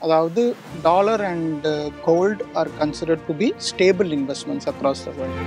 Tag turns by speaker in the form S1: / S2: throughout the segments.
S1: அதாவது dollar and gold are considered to be stable investments across the world.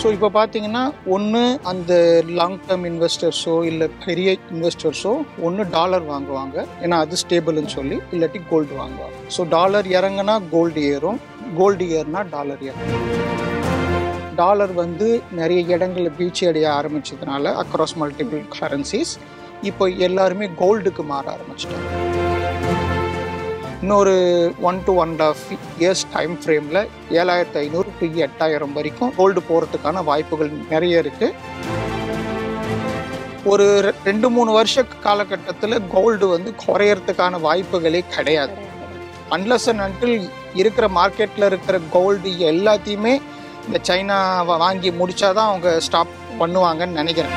S1: So இப்போ பார்த்தீங்கன்னா ஒன்று அந்த லாங் டேர்ம் இன்வெஸ்டர்ஸோ இல்லை பெரிய இன்வெஸ்டர்ஸோ ஒன்று டாலர் வாங்குவாங்க, ஏன்னா அது ஸ்டேபிள்னு சொல்லி, இல்லாட்டி கோல்டு வாங்குவாங்க. ஸோ டாலர் இறங்குனா கோல்டு ஏறும், கோல்டு ஏறுனா டாலர் ஏறும். டாலர் நிறைய இடங்களில் வீழ்ச்சி அடைய ஆரம்பிச்சதுனால அக்ராஸ் மல்டிபிள் கரன்சிஸ் இப்போ எல்லாருமே கோல்டுக்கு மாற ஆரம்பிச்சிட்டாங்க. இன்னொரு 1 to 1.5 years டைம் ஃப்ரேமில் 7500 to 8000 வரைக்கும் கோல்டு போகிறதுக்கான வாய்ப்புகள் நிறைய இருக்குது. ஒரு 2-3 வருஷ காலகட்டத்தில் கோல்டு குறையறதுக்கான வாய்ப்புகளே கிடையாது. அன்லஸ் அண்ட் அன்டில் இருக்கிற மார்க்கெட்டில் இருக்கிற கோல்டு எல்லாத்தையுமே இந்த சைனா வாங்கி முடிச்சாதான் அவங்க ஸ்டாப் பண்ணுவாங்கன்னு நினைக்கிறேன்.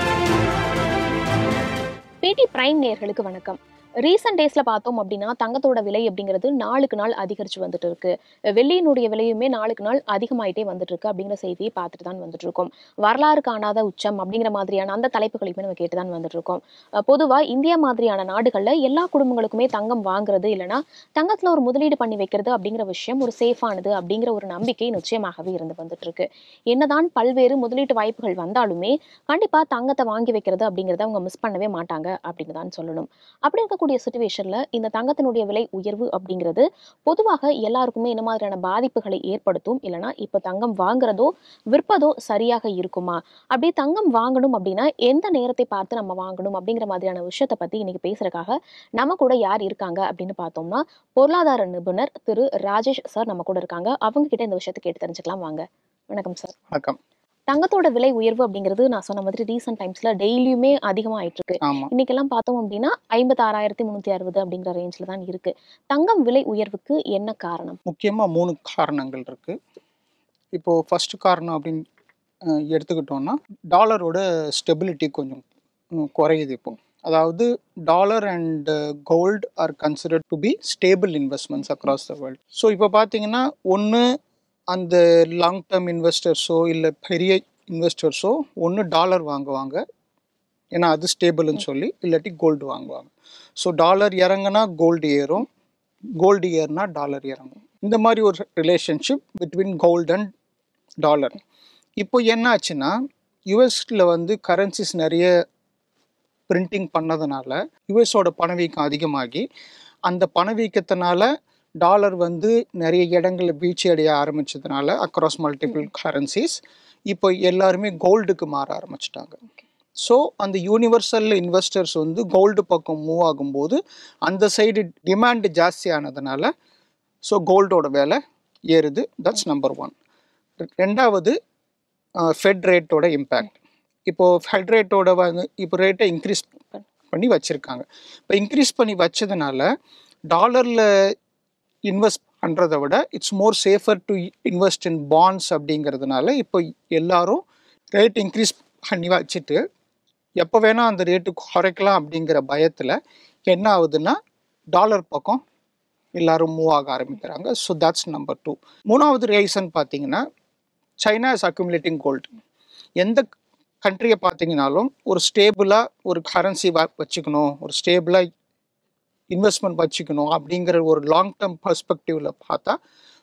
S2: பேட்டி பிரைம் நேயர்களுக்கு வணக்கம். ரீசெண்ட் டேஸ்ல பார்த்தோம் அப்படின்னா தங்கத்தோட விலை அப்படிங்கிறது நாளுக்கு நாள் அதிகரிச்சு வந்துட்டு இருக்கு. வெள்ளியினுடைய விலையுமே நாளுக்கு நாள் அதிகமாயிட்டே வந்துட்டு இருக்கு அப்படிங்கிற செய்தியை பார்த்துட்டு தான் வந்துட்டு இருக்கோம். வரலாறு காணாத உச்சம் அப்படிங்கிற மாதிரியான அந்த தலைப்புகளையுமே நம்ம கேட்டுதான் வந்துட்டு இருக்கோம். பொதுவா இந்தியா மாதிரியான நாடுகள்ல எல்லா குடும்பங்களுக்குமே தங்கம் வாங்குறது இல்லைன்னா தங்கத்துல ஒரு முதலீடு பண்ணி வைக்கிறது அப்படிங்கிற விஷயம் ஒரு சேஃபானது அப்படிங்கிற ஒரு நம்பிக்கை நிச்சயமாகவே இருந்து வந்துட்டு இருக்கு. என்னதான் பல்வேறு முதலீட்டு வாய்ப்புகள் வந்தாலுமே கண்டிப்பா தங்கத்தை வாங்கி வைக்கிறது அப்படிங்கிறத அவங்க மிஸ் பண்ணவே மாட்டாங்க அப்படின்னு தான் சொல்லணும். அப்படி இருக்கக்கூடிய சிச்சுவேஷன்ல இந்த தங்கத்தினுடைய விலை உயர்வு அப்படிங்கிறது பொதுவாக எல்லாருக்குமே என்ன மாதிரியான பாதிப்புகளை ஏற்படுத்தும், இல்லைன்னா இப்ப தங்கம் வாங்குறதோ விற்பதோ சரியாக இருக்குமா, அப்படி தங்கம் வாங்கணும் அப்படின்னா எந்த நேரத்தை பார்த்து நம்ம வாங்கணும் அப்படிங்கிற மாதிரியான விஷயத்தை பத்தி இன்னைக்கு பேசுறதுக்காக நம்ம கூட யார் இருக்காங்க அப்படின்னு பார்த்தோம்னா பொருளாதார நிபுணர் திரு ராஜேஷ் சார் நம்ம கூட இருக்காங்க. அவங்க கிட்ட இந்த விஷயத்தை கேட்டு தெரிஞ்சுக்கலாம் வாங்க. வணக்கம் சார்.
S1: வணக்கம்.
S2: தங்கத்தோட விலை உயர்வு அப்படிங்கிறது நான் சொன்ன மாதிரி ரீசெண்ட் டைம்ஸ்ல டெய்லியுமே அதிகமாயிட்டு இருக்கு. இன்னைக்கெல்லாம் பார்த்தோம் அப்படின்னா 56,360 அப்படிங்கிற ரேஞ்ச்ல தான் இருக்கு. தங்கம் விலை உயர்வுக்கு என்ன காரணம்?
S1: முக்கியமா 3 காரணங்கள் இருக்கு. இப்போ ஃபர்ஸ்ட் காரணம் அப்படின்னு எடுத்துக்கிட்டோம்னா டாலரோட ஸ்டெபிலிட்டி கொஞ்சம் குறையுது. இப்போ அதாவது dollar and gold are considered to be stable investments across the world. So இப்போ பார்த்தீங்கன்னா ஒன்று அந்த லாங் டேர்ம் இன்வெஸ்டர்ஸோ இல்லை பெரிய இன்வெஸ்டர்ஸோ ஒன்று டாலர் வாங்குவாங்க, ஏன்னா அது ஸ்டேபிள்னு சொல்லி, இல்லாட்டி கோல்டு வாங்குவாங்க. ஸோ டாலர் இறங்குனா கோல்டு ஏறும், கோல்டு ஏறுனா டாலர் இறங்கும். இந்த மாதிரி ஒரு relationship between gold and dollar. இப்போ என்ன ஆச்சுன்னா யூஎஸில் கரன்சிஸ் நிறைய பிரிண்டிங் பண்ணதுனால யூஎஸோட பணவீக்கம் அதிகமாகி அந்த பணவீக்கத்தினால டாலர் நிறைய இடங்களில் வீழ்ச்சி அடைய ஆரம்பிச்சதுனால அக்ராஸ் மல்டிபிள் கரன்சிஸ் இப்போ எல்லாருமே கோல்டுக்கு மாற ஆரம்பிச்சிட்டாங்க. ஸோ அந்த யூனிவர்சல் இன்வெஸ்டர்ஸ் கோல்டு பக்கம் மூவ் ஆகும்போது அந்த சைடு டிமாண்டு ஜாஸ்தி ஆனதுனால ஸோ கோல்டோட விலை ஏறுது. That's number 1. ரெண்டாவது ஃபெட் ரேட்டோட இம்பேக்ட். இப்போது ஃபெட் ரேட்டோட இப்போ ரேட்டை இன்க்ரீஸ் பண்ணி வச்சுருக்காங்க. இப்போ இன்க்ரீஸ் பண்ணி வச்சதுனால டாலரில் இன்வெஸ்ட் பண்ணுறதை விட it's more safer to invest in bonds அப்படிங்கிறதுனால இப்போ எல்லாரும் ரேட் இன்க்ரீஸ் பண்ணி வச்சுட்டு எப்போ வேணால் அந்த ரேட்டு குறைக்கலாம் அப்படிங்கிற பயத்தில் என்ன ஆகுதுன்னா டாலர் பக்கம் எல்லாரும் மூவ் ஆக ஆரம்பிக்கிறாங்க. So that's number 2. மூணாவது ரீசன் பார்த்தீங்கன்னா சைனா இஸ் அக்யூமுலேட்டிங் கோல்டு. எந்த கண்ட்ரியை பார்த்தீங்கன்னாலும் ஒரு ஸ்டேபிளாக ஒரு கரன்சி வச்சுக்கணும், ஒரு ஸ்டேபிளாக இன்வெஸ்ட்மெண்ட் வச்சுக்கணும் அப்படிங்கிற ஒரு லாங் டேர்ம் பர்ஸ்பெக்டிவில் பார்த்தா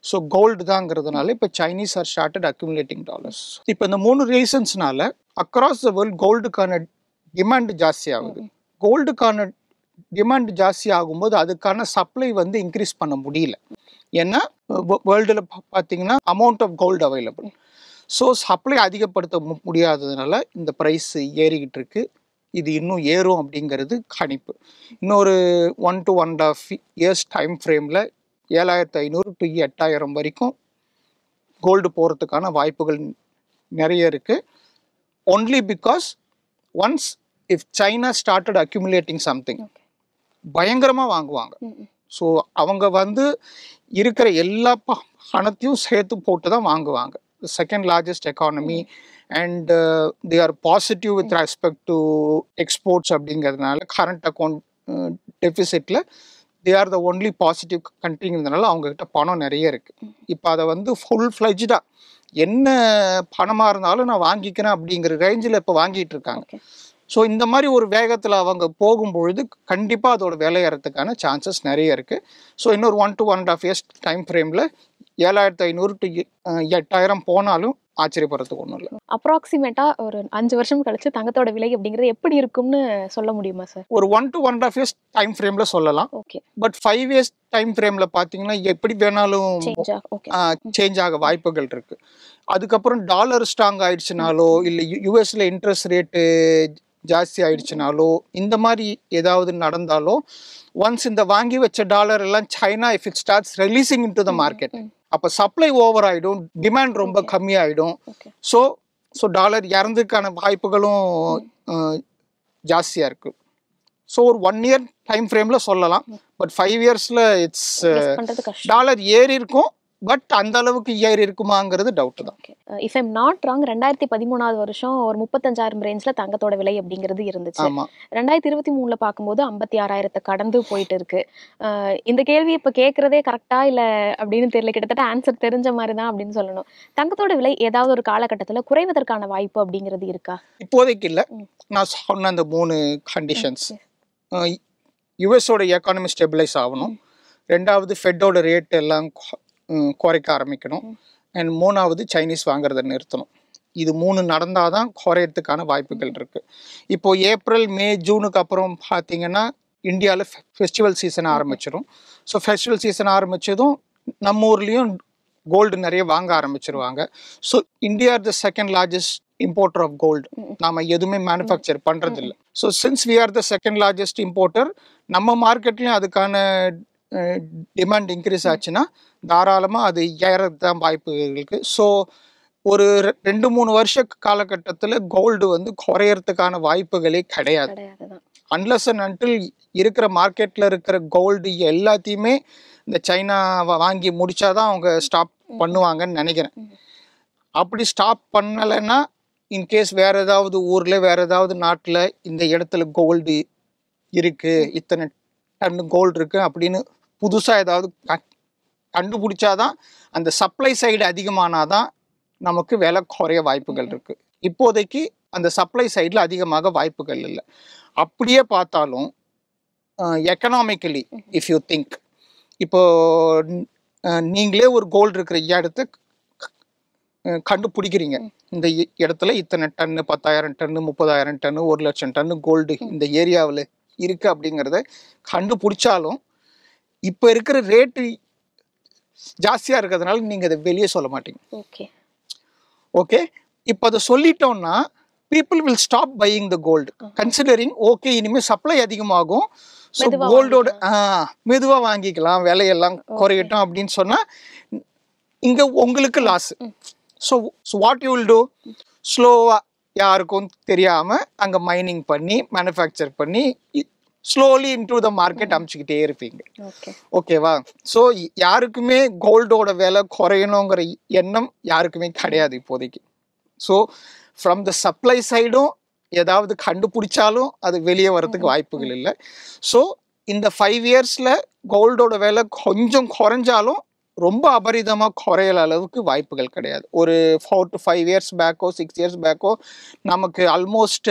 S1: ஸோ கோல்டு தாங்கிறதுனால இப்போ Chinese are started accumulating dollars. இப்போ இந்த 3 ரீசன்ஸ்னால அக்ராஸ் த வேர்ல்டு கோல்டுக்கான டிமாண்ட் ஜாஸ்தி ஆகுது. கோல்டுக்கான டிமாண்ட் ஜாஸ்தி ஆகும்போது அதுக்கான சப்ளை இன்க்ரீஸ் பண்ண முடியல. ஏன்னா வேர்ல்டில் பார்த்தீங்கன்னா amount of gold available. So supply அதிகப்படுத்த முடியாததுனால இந்த ப்ரைஸ் ஏறிக்கிட்டு இருக்கு. இது இன்னும் ஏறும் அப்படிங்கிறது கணிப்பு. இன்னொரு 1 to 1.5 years டைம் ஃப்ரேமில் 7500 to 8000 வரைக்கும் கோல்டு போகிறதுக்கான வாய்ப்புகள் நிறைய இருக்குது. Only because once if China started accumulating something பயங்கரமாக வாங்குவாங்க. ஸோ அவங்க இருக்கிற எல்லா பணத்தையும் சேர்த்து போட்டு தான் வாங்குவாங்க. Second largest economy and they are positive with respect to exports அப்படிங்கிறதுனால கரண்ட் அக்கௌண்ட் டெபிசிட்டில் they are the only positive countryங்கிறதுனால அவங்கக்கிட்ட பணம் நிறைய இருக்குது. இப்போ அதை ஃபுல் ஃப்ளெஜ்டாக என்ன பணமாக இருந்தாலும் நான் வாங்கிக்கிறேன் அப்படிங்கிற ரேஞ்சில் இப்போ வாங்கிட்டு இருக்காங்க. ஸோ இந்த மாதிரி ஒரு வேகத்தில் அவங்க போகும்பொழுது கண்டிப்பாக அதோட விலை ஏறத்துக்கான சான்சஸ் நிறைய இருக்குது. ஸோ இன்னொரு 1 to 1.5 years டைம் ஃப்ரேமில் 7,500 to 8,000 போனாலும் ஆச்சரியப்படுறதுக்கு ஒன்றும் இல்லை.
S2: அப்ராக்சிமேட்டா ஒரு 5 வருஷம் கழிச்சு தங்கத்தோட விலை அப்படிங்கிறது எப்படி இருக்கும்னு சொல்ல முடியுமா சார்?
S1: ஒரு 1 to 1.5 years டைம் ஃப்ரேமில் சொல்லலாம்.
S2: ஓகே.
S1: பட் 5 years டைம் ஃப்ரேமில் பார்த்தீங்கன்னா எப்படி வேணாலும் சேஞ்ச் ஆக வாய்ப்புகள் இருக்குது. அதுக்கப்புறம் டாலர் ஸ்ட்ராங் ஆயிடுச்சுனாலோ இல்லை யூஎஸ்ல இன்ட்ரெஸ்ட் ரேட்டு ஜாஸ்தி ஆயிடுச்சுனாலோ இந்த மாதிரி ஏதாவது நடந்தாலோ ஒன்ஸ் இந்த வாங்கி வச்ச டாலர் எல்லாம் China if it starts releasing in to the market, அப்போ சப்ளை ஓவர் ஆகிடும், டிமாண்ட் ரொம்ப கம்மியாயிடும். ஸோ டாலர் இறந்துக்கான வாய்ப்புகளும் ஜாஸ்தியாக இருக்குது. ஸோ ஒரு 1 year டைம் ஃப்ரேமில் சொல்லலாம். பட் 5 yearsல இட்ஸ் டாலர் ஏறி இருக்கும், பட் அந்த அளவுக்கு ஏறி இருக்குமாங்கிறது டவுட் தான்.
S2: இஃப் ஐம் நாட் ராங் 2013 வருஷம் ஒரு 35,000 ரேஞ்ச்ல தங்கத்தோட விலை அப்படிங்கிறது இருந்துச்சு. 2023 பார்க்கும்போது 56,000 கடந்து போயிட்டு இருக்கு. இந்த கேள்வி இப்ப கேட்கறதே கரெக்டா இல்ல அப்படின்னு தெரியல, கிட்டத்தட்ட ஆன்சர் தெரிஞ்ச மாதிரி தான் அப்படின்னு சொல்லணும். தங்கத்தோட விலை ஏதாவது ஒரு காலகட்டத்துல குறைவதற்கான வாய்ப்பு அப்படிங்கிறது இருக்கா?
S1: இப்போதைக்கு இல்லை. நான் சொன்ன அந்த 3 கண்டிஷன்ஸ், யுஎஸோட எக்கானமி ஸ்டெபிளைஸ் ஆகணும், 2வது ஃபெட்டோட ரேட் எல்லாம் குறைக்க ஆரம்பிக்கணும், அண்ட் 3வது சைனீஸ் வாங்குறத நிறுத்தணும். இது 3 நடந்தால் தான் குறையறதுக்கான வாய்ப்புகள் இருக்குது. இப்போது ஏப்ரல் மே ஜூனுக்கு அப்புறம் பார்த்தீங்கன்னா இந்தியாவில் ஃபெஸ்டிவல் சீசன் ஆரம்பிச்சிடும். ஸோ ஃபெஸ்டிவல் சீசன் ஆரம்பித்ததும் நம்ம ஊர்லேயும் கோல்டு நிறைய வாங்க ஆரம்பிச்சிருவாங்க. So India the second largest importer of gold. நாம் எதுவுமே மேனுஃபேக்சர் பண்ணுறதில்ல. So since we are the second largest importer, நம்ம மார்க்கெட்லேயும் அதுக்கான டிமாண்ட் இன்க்ரீஸ் ஆச்சுன்னா தாராளமாக அது ஏறது தான் வாய்ப்புகள் இருக்குது. ஸோ ஒரு 2-3 வருஷ காலகட்டத்தில் கோல்டு வந்து குறையறதுக்கான வாய்ப்புகளே கிடையாது. அன்லஸ் அண்ட் அன்டில் இருக்கிற மார்க்கெட்டில் இருக்கிற கோல்டு எல்லாத்தையுமே இந்த சைனா வாங்கி முடிச்சாதான் அவங்க ஸ்டாப் பண்ணுவாங்கன்னு நினைக்கிறேன். அப்படி ஸ்டாப் பண்ணலைன்னா இன்கேஸ் வேறு ஏதாவது ஊரில் வேறு ஏதாவது நாட்டில் இந்த இடத்துல கோல்டு இருக்குது, இத்தனை டன் கோல்டு இருக்குது அப்படின்னு புதுசாக ஏதாவது கண்டுபிடிச்சாதான் அந்த சப்ளை சைடு அதிகமானாதான் நமக்கு விலை குறைய வாய்ப்புகள் இருக்குது. இப்போதைக்கு அந்த சப்ளை சைடில் அதிகமாக வாய்ப்புகள் இல்லை. அப்படியே பார்த்தாலும் எக்கனாமிக்கலி இஃப் யூ திங்க், இப்போ நீங்களே ஒரு கோல்டு இருக்கிற இடத்த கண்டுபிடிக்கிறீங்க, இந்த இடத்துல இத்தனை டன்னு 10,000 டன்னு 30,000 டன்னு 1,00,000 டன்னு கோல்டு இந்த ஏரியாவில் இருக்குது அப்படிங்கிறத கண்டுபிடிச்சாலும் இப்போ இருக்கிற ரேட்டு ஜாஸ்தியாக இருக்கிறதுனால நீங்கள் அதை வெளியே சொல்ல மாட்டீங்க. ஓகே, இப்போ அதை சொல்லிட்டோம்னா people will stop buying the gold, considering okay இனிமேல் சப்ளை அதிகமாகும், ஸோ கோல்டோட மெதுவாக வாங்கிக்கலாம், விலையெல்லாம் குறையட்டும் அப்படின்னு சொன்னால் இங்கே உங்களுக்கு loss. So what you will do, ஸ்லோவாக யாருக்கும் தெரியாமல் அங்கே மைனிங் பண்ணி மேனுஃபேக்சர் பண்ணி ஸ்லோலி இன்டு த மார்க்கெட் அமுச்சுக்கிட்டே இருப்பீங்க. ஓகேவா? ஸோ யாருக்குமே கோல்டோட விலை குறையணுங்கிற எண்ணம் யாருக்குமே கிடையாது இப்போதைக்கு. ஸோ ஃப்ரம் த சப்ளை சைடும் ஏதாவது கண்டுபிடிச்சாலும் அது வெளியே வரதுக்கு வாய்ப்புகள் இல்லை. ஸோ இந்த 5 yearsல கோல்டோட விலை கொஞ்சம் குறைஞ்சாலும் ரொம்ப அபரிதமாக குறையிற அளவுக்கு வாய்ப்புகள் கிடையாது. ஒரு 4 to 5 years பேக்கோ 6 years பேக்கோ நமக்கு ஆல்மோஸ்ட்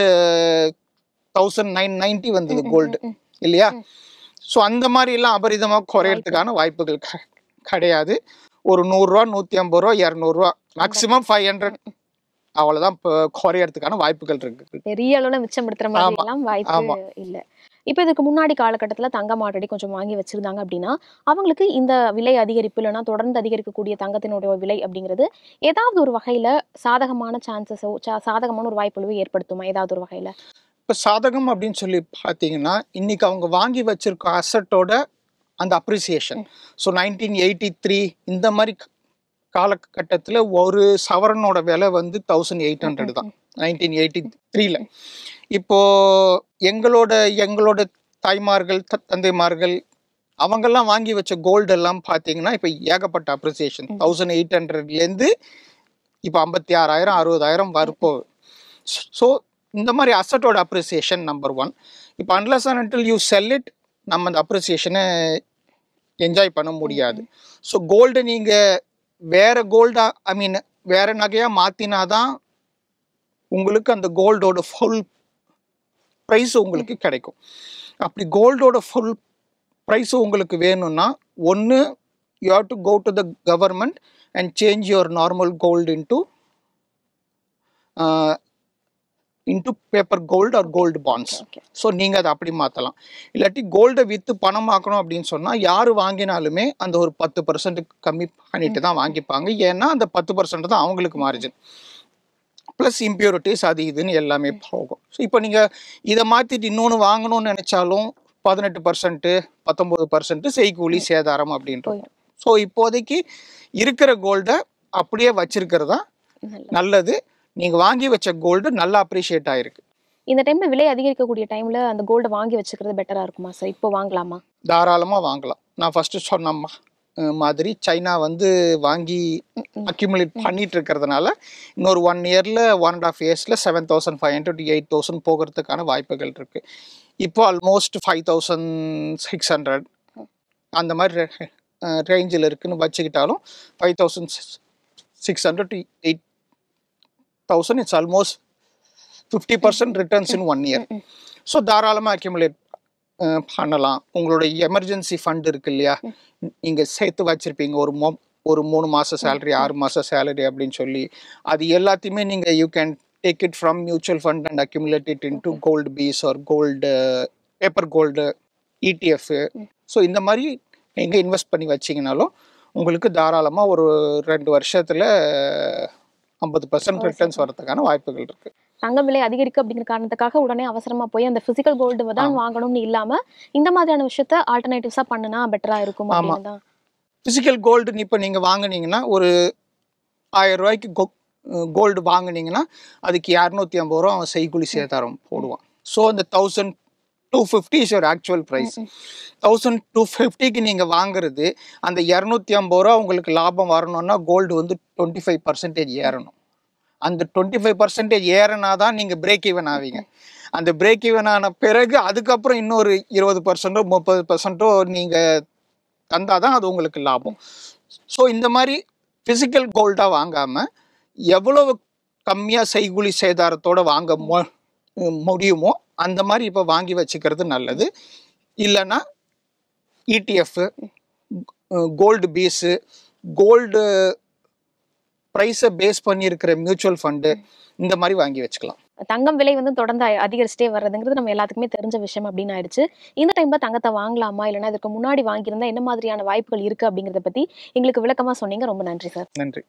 S1: 1990 வந்தது கோல்டு இல்லையா? ஸோ அந்த மாதிரிலாம் அபரிதமாக குறையறதுக்கான வாய்ப்புகள் கிடையாது. ஒரு 100 ரூபா 150 ரூபா 200 ரூபா மேக்ஸிமம் 500 அவ்வளவுதான் குறையறதுக்கான வாய்ப்புகள் இருக்கு.
S2: பெரிய அளவுல மிச்சப்படுத்துற மாதிரி எல்லாம் வாய்ப்பு இல்ல. இப்போ இதுக்கு முன்னாடி காலகட்டத்தில் தங்கம் ஆல்ரெடி கொஞ்சம் வாங்கி வச்சிருந்தாங்க அப்படின்னா அவங்களுக்கு இந்த விலை அதிகரிப்பு இல்லைன்னா தொடர்ந்து அதிகரிக்கக்கூடிய தங்கத்தினுடைய விலை அப்படிங்கிறது ஏதாவது ஒரு வகையில சாதகமான சான்சஸோ சாதகமான ஒரு வாய்ப்புகளோ ஏற்படுத்துமா ஏதாவது ஒரு வகையில?
S1: இப்போ சாதகம் அப்படின்னு சொல்லி பார்த்தீங்கன்னா இன்னைக்கு அவங்க வாங்கி வச்சிருக்க அசட்டோட அந்த அப்ரிசியேஷன். ஸோ 1983 இந்த மாதிரி காலகட்டத்தில் ஒரு சவரனோட விலை வந்து 1800 தான் 1983ல. இப்போ எங்களோட தாய்மார்கள் தந்தைமார்கள் அவங்கெல்லாம் வாங்கி வச்ச கோல்டு எல்லாம் பார்த்தீங்கன்னா இப்போ ஏகப்பட்ட அப்ரிசியேஷன். 1800லேருந்து இப்போ 56,000 60,000 வரப்போ. ஸோ இந்த மாதிரி அசட்டோட அப்ரிசியேஷன் நம்பர் 1. இப்போ unless and until you sell it நம்ம அந்த அப்ரிசியேஷனை என்ஜாய் பண்ண முடியாது. ஸோ கோல்டு நீங்கள் வேற கோல்டா வேற நகையாக மாற்றினாதான் உங்களுக்கு அந்த கோல்டோட ஃபுல் ப்ரைஸ் உங்களுக்கு கிடைக்கும். அப்படி கோல்டோட ஃபுல் ப்ரைஸ் உங்களுக்கு வேணும்னா ஒன்று you have to go to the government and change your normal gold into paper gold or gold bonds. So நீங்கள் அதை அப்படி மாற்றலாம். இல்லாட்டி கோல்டை விற்று பணமாக்கணும் அப்படின்னு சொன்னால் யார் வாங்கினாலுமே அந்த ஒரு 10% கம்மி பண்ணிட்டு தான் வாங்கிப்பாங்க. ஏன்னா அந்த 10% தான் அவங்களுக்கு மார்ஜின், ப்ளஸ் இம்ப்யூரிட்டிஸ் அது இதுன்னு எல்லாமே போகும். ஸோ இப்போ நீங்கள் இதை மாற்றிட்டு இன்னொன்று வாங்கணும்னு நினச்சாலும் 18%, 19% செய்கூலி சேதாரம் அப்படின்றது. ஸோ இப்போதைக்கு இருக்கிற கோல்டை அப்படியே வச்சிருக்கிறது தான் நல்லது. நீங்கள் வாங்கி வச்ச கோல்டு நல்லா அப்ரிஷியேட் ஆயிருக்கு.
S2: இந்த டைம்ல விலை அதிகரிக்கக்கூடிய டைம்ல அந்த கோல்டை வாங்கி வச்சுக்கிறது பெட்டரா இருக்குமா சார்? இப்போ வாங்கலாமா?
S1: தாராளமாக வாங்கலாம். நான் ஃபர்ஸ்ட் சொன்ன மாதிரி சைனா வந்து வாங்கி அக்யூமுலேட் பண்ணிட்டு இருக்கிறதுனால இன்னொரு 1 இயர்ல 1.5 இயர்ஸ்ல 7,500 to 8,000 போகிறதுக்கான வாய்ப்புகள் இருக்கு. இப்போ ஆல்மோஸ்ட் 5,600 அந்த மாதிரி ரேஞ்சில் இருக்குன்னு வச்சுக்கிட்டாலும் 5,600 to 8,000 it's almost 50% returns in 1 year. So தாராளமாக அக்யூமுலேட் பண்ணலாம். உங்களோட எமர்ஜென்சி ஃபண்ட் இருக்கு இல்லையா, நீங்கள் சேர்த்து வச்சுருப்பீங்க ஒரு 3 மாத சேலரி 6 மாத சேலரி அப்படின்னு சொல்லி, அது எல்லாத்தையுமே நீங்கள் you can take it from mutual fund and accumulate it into gold piece or gold paper gold ETF. So இந்த மாதிரி எங்கே இன்வெஸ்ட் பண்ணி வச்சிங்கனாலும் உங்களுக்கு தாராளமாக ஒரு 2 வருஷத்தில் 50% ரிட்டர்ன்ஸ் வரதுக்கான வாய்ப்புகள் இருக்குது.
S2: தங்கம் விலை அதிகரிக்கு அப்படிங்கிற காரணத்துக்காக உடனே அவசரமா போய் அந்த பிசிக்கல் கோல்டு தான் வாங்கணும்னு இல்லாம இந்த மாதிரியான விஷயத்த ஆல்டர்னேட்டிவ்ஸா பண்ணுனா பெட்டரா இருக்கும் அப்படின்னு தான்.
S1: பிசிக்கல் கோல்டு இப்போ நீங்கள் வாங்குனீங்கன்னா ஒரு 1000 ரூபாய்க்கு கோல்டு வாங்குனீங்கன்னா அதுக்கு 250 ரூபா அவன் செய்கூலி சேதாரம் போடுவான். ஸோ அந்த 1,250 இஸ் யுவர் ஆக்சுவல் ப்ரைஸ். 1,250க்கு நீங்கள் வாங்குறது அந்த 250 ரூபா உங்களுக்கு லாபம் வரணும்னா கோல்டு வந்து 25% ஏறணும். அந்த 25% ஏறனா தான் நீங்கள் பிரேக் ஈவன் ஆவீங்க. அந்த பிரேக் ஈவன் ஆன பிறகு அதுக்கப்புறம் இன்னொரு 20% 30% நீங்கள் தந்தால் தான் அது உங்களுக்கு லாபம். ஸோ இந்த மாதிரி ஃபிசிக்கல் கோல்டாக வாங்காமல் எவ்வளவு கம்மியாக செய்கூலி சேதாரத்தோடு வாங்க முடியுமோ அந்த மாதிரி இப்போ வாங்கி வச்சுக்கிறது நல்லது. இல்லைன்னா ETF, கோல்டு பீஸு, கோல்டு ப்ரைஸை பேஸ் பண்ணியிருக்கிற மியூச்சுவல் ஃபண்டு இந்த மாதிரி வாங்கி வச்சுக்கலாம்.
S2: தங்கம் விலை வந்து தொடர்ந்து அதிகரிச்சுட்டே வர்றதுங்கிறது நம்ம எல்லாத்துக்குமே தெரிஞ்ச விஷயம் அப்படின்னு ஆயிடுச்சு. இந்த டைம்ல தங்கத்தை வாங்கலாமா இல்லைன்னா இதுக்கு முன்னாடி வாங்கியிருந்தா என்ன மாதிரியான வாய்ப்புகள் இருக்கு அப்படிங்கிறத பத்தி எங்களுக்கு விளக்கமா சொன்னீங்க. ரொம்ப நன்றி சார்.
S1: நன்றி.